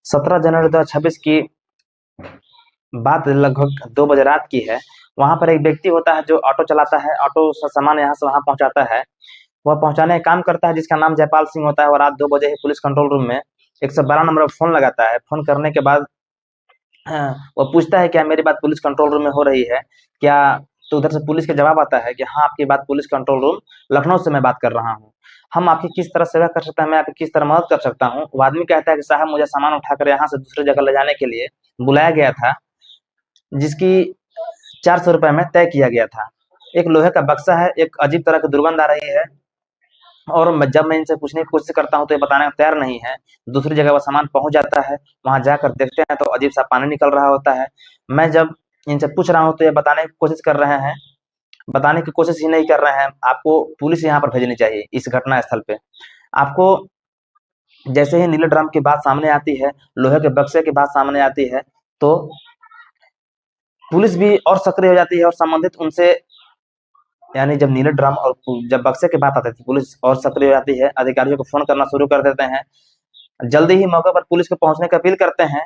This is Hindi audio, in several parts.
17 जनवरी 2026 की बात लगभग 2 बजे रात की है। वहाँ पर एक व्यक्ति होता है जो ऑटो चलाता है, ऑटो से सामान यहाँ से वहाँ पहुँचाता है। वह पहुँचाने का काम करता है, जिसका नाम जयपाल सिंह होता है। वो रात 2 बजे ही पुलिस कंट्रोल रूम में 112 नंबर पर फ़ोन लगाता है। फ़ोन करने के बाद वो पूछता है, क्या मेरी बात पुलिस कंट्रोल रूम में हो रही है? क्या? तो उधर से पुलिस का जवाब आता है कि हाँ, आपकी बात पुलिस कंट्रोल रूम लखनऊ से मैं बात कर रहा हूँ। हम आपकी किस तरह सेवा कर सकते हैं, मैं आपकी किस तरह मदद कर सकता हूँ? वो आदमी कहता है कि साहब, मुझे सामान उठाकर यहाँ से दूसरी जगह ले जाने के लिए बुलाया गया था, जिसकी 400 रुपए में तय किया गया था। एक लोहे का बक्सा है, एक अजीब तरह की दुर्गंध आ रही है, और जब मैं इनसे पूछने की कोशिश करता हूँ तो ये बताने को तैयार नहीं है। दूसरी जगह वो सामान पहुँच जाता है, वहाँ जाकर देखते हैं तो अजीब सा पानी निकल रहा होता है। मैं जब इनसे पूछ रहा हूँ तो ये बताने की कोशिश कर रहे हैं, बताने की कोशिश ही नहीं कर रहे हैं। आपको पुलिस यहाँ पर भेजनी चाहिए इस घटना स्थल पे। आपको जैसे ही नीले ड्रम की बात सामने आती है, लोहे के बक्से की बात सामने आती है, तो पुलिस भी और सक्रिय हो जाती है और संबंधित उनसे, यानी जब नीले ड्रम और जब बक्से की बात आती है, पुलिस और सक्रिय हो जाती है। अधिकारियों को फ़ोन करना शुरू कर देते हैं। जल्दी ही मौके पर पुलिस को पहुँचने की अपील करते हैं,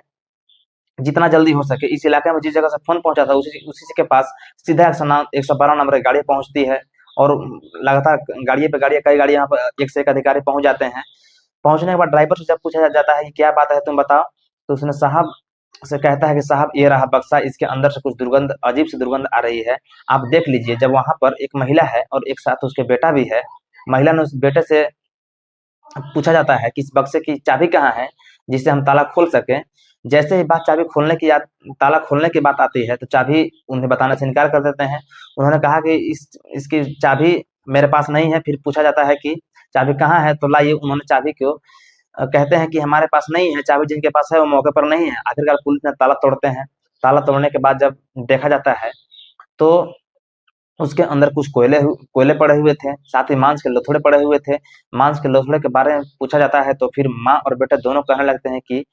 जितना जल्दी हो सके। इस इलाके में जिस जगह से फ़ोन पहुँचा था, उसी के पास सीधा 112 नंबर की गाड़ी पहुँचती है, और लगातार गाड़ियों पे गाड़ियाँ, कई गाड़ियाँ यहाँ पर एक से एक अधिकारी पहुँच जाते हैं। पहुँचने के बाद ड्राइवर से जब पूछा जाता है कि क्या बात है, तुम बताओ? तो उसने साहब से कहता है कि साहब, ये रहा बक्सा, इसके अंदर से कुछ दुर्गंध, अजीब सी दुर्गंध आ रही है, आप देख लीजिए। जब वहाँ पर एक महिला है और एक साथ उसके बेटा भी है, महिला ने उस बेटे से पूछा जाता है कि इस बक्से की चाबी कहाँ है, जिससे हम ताला खोल सकें। जैसे ही बात चाबी खोलने की ताला खोलने की बात आती है, तो चाबी उन्हें बताने से इनकार कर देते हैं। उन्होंने कहा कि इसकी चाबी मेरे पास नहीं है। फिर पूछा जाता है कि चाबी कहाँ है, तो लाइए। उन्होंने चाबी को कहते हैं कि हमारे पास नहीं है चाबी, जिनके पास है वो मौके पर नहीं है। आखिरकार पुलिस ने ताला तोड़ते हैं। ताला तोड़ने के बाद जब देखा जाता है, तो उसके अंदर कुछ कोयले पड़े हुए थे, साथ ही मांस के लोथड़े पड़े हुए थे। मांस के लोथड़े के बारे में पूछा जाता है, तो फिर माँ और बेटे दोनों कहने लगते हैं कि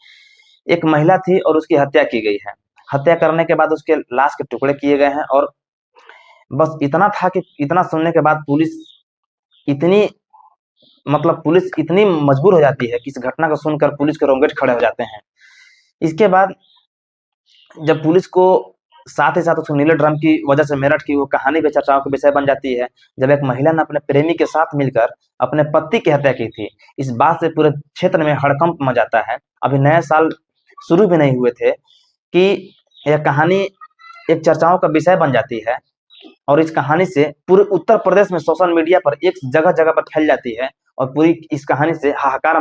एक महिला थी और उसकी हत्या की गई है। हत्या करने के बाद उसके लाश के टुकड़े किए गए हैं। और बस इतना था कि इतना सुनने के बाद इतनी पुलिस इतनी मजबूर हो जाती है कि इस घटना को सुनकर पुलिस के रोंगटे खड़े हो जाते हैं। इसके बाद जब पुलिस को साथ ही साथ उस नीले ड्रम की वजह से मेरठ की वो कहानी भी चर्चाओं का विषय बन जाती है, जब एक महिला ने अपने प्रेमी के साथ मिलकर अपने पति की हत्या की थी। इस बात से पूरे क्षेत्र में हड़कंप मच जाता है। अभी नए साल शुरू भी नहीं हुए थे कि यह कहानी एक चर्चाओं का विषय बन जाती है, और इस कहानी से पूरे उत्तर प्रदेश में सोशल मीडिया पर एक जगह-जगह पर फैल जाती है, और पूरी इस कहानी से हाहाकार